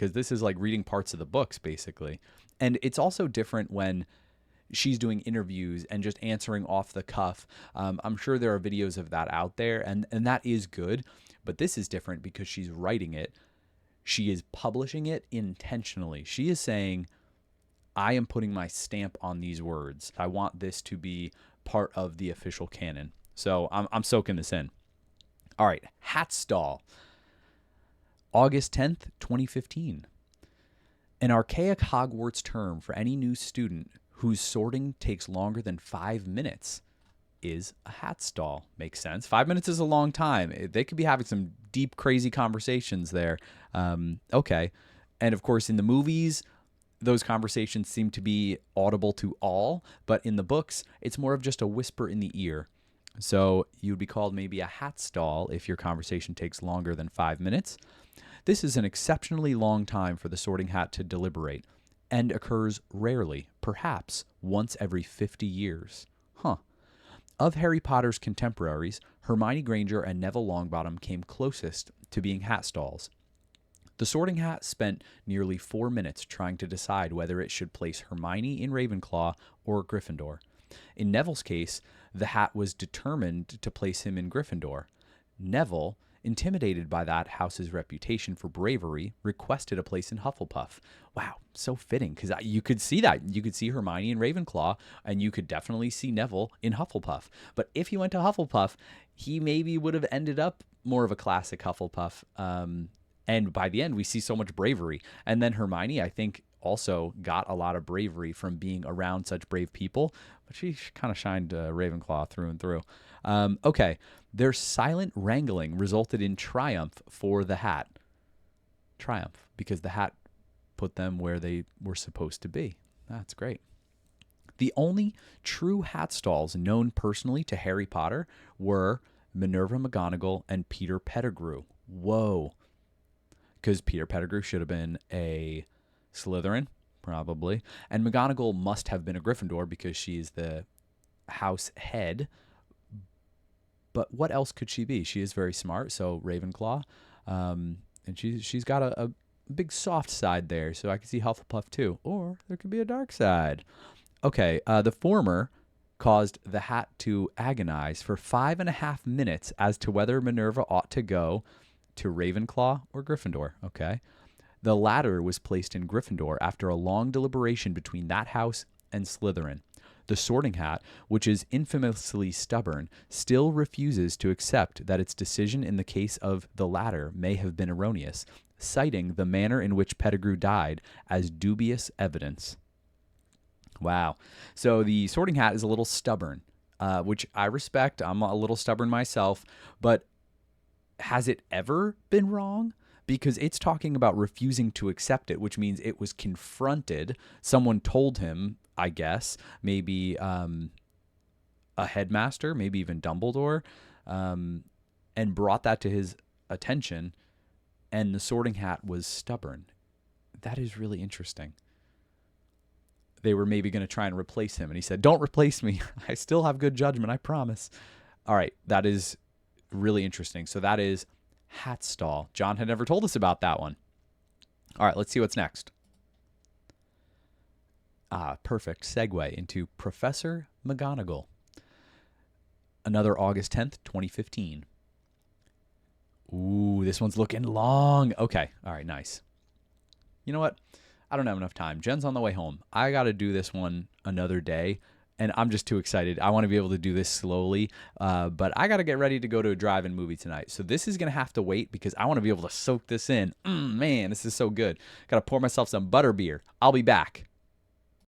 because this is like reading parts of the books, basically. And it's also different when she's doing interviews and just answering off the cuff. I'm sure there are videos of that out there, and that is good. But this is different because she's writing it. She is publishing it intentionally. She is saying, I am putting my stamp on these words. I want this to be part of the official canon. So I'm soaking this in. All right, Hatstall, August 10th, 2015. An archaic Hogwarts term for any new student whose sorting takes longer than 5 minutes is a Hatstall. Makes sense. 5 minutes is a long time. They could be having some deep, crazy conversations there. Okay. And of course, in the movies, those conversations seem to be audible to all, but in the books, it's more of just a whisper in the ear. So you'd be called maybe a Hatstall if your conversation takes longer than 5 minutes. This is an exceptionally long time for the Sorting Hat to deliberate, and occurs rarely, perhaps once every 50 years. Huh. Of Harry Potter's contemporaries, Hermione Granger and Neville Longbottom came closest to being Hatstalls. The Sorting Hat spent nearly 4 minutes trying to decide whether it should place Hermione in Ravenclaw or Gryffindor. In Neville's case, the Hat was determined to place him in Gryffindor. Neville, intimidated by that house's reputation for bravery, requested a place in Hufflepuff. Wow, so fitting, because you could see that. You could see Hermione in Ravenclaw, and you could definitely see Neville in Hufflepuff. But if he went to Hufflepuff, he maybe would have ended up more of a classic Hufflepuff. And by the end, we see so much bravery. And then Hermione, I think, also got a lot of bravery from being around such brave people, but she kind of shined Ravenclaw through and through. Okay, their silent wrangling resulted in triumph for the Hat. Triumph, because the Hat put them where they were supposed to be. That's great. The only true Hatstalls known personally to Harry Potter were Minerva McGonagall and Peter Pettigrew. Whoa. Because Peter Pettigrew should have been a Slytherin, probably. And McGonagall must have been a Gryffindor because she's the house head. But what else could she be? She is very smart, so Ravenclaw. And she's got a big soft side there, so I could see Hufflepuff too. Or there could be a dark side. Okay, the former caused the Hat to agonize for 5.5 minutes as to whether Minerva ought to go to Ravenclaw or Gryffindor. Okay. The latter was placed in Gryffindor after a long deliberation between that house and Slytherin. The Sorting Hat, which is infamously stubborn, still refuses to accept that its decision in the case of the latter may have been erroneous, citing the manner in which Pettigrew died as dubious evidence. Wow. So the Sorting Hat is a little stubborn, which I respect. I'm a little stubborn myself, but has it ever been wrong? Because it's talking about refusing to accept it, which means it was confronted. Someone told him, I guess, maybe a headmaster, maybe even Dumbledore, and brought that to his attention, and the Sorting Hat was stubborn. That is really interesting. They were maybe going to try and replace him, and he said, "Don't replace me. I still have good judgment, I promise." All right, that is really interesting. So that is Hatstall. John had never told us about that one. All right, let's see what's next. Perfect segue into Professor McGonagall. Another August 10th, 2015. Ooh, this one's looking long. Okay, all right, nice. You know what? I don't have enough time. Jen's on the way home. I got to do this one another day. And I'm just too excited. I want to be able to do this slowly, but I got to get ready to go to a drive-in movie tonight. So this is going to have to wait because I want to be able to soak this in. Man, this is so good. Got to pour myself some butterbeer. I'll be back.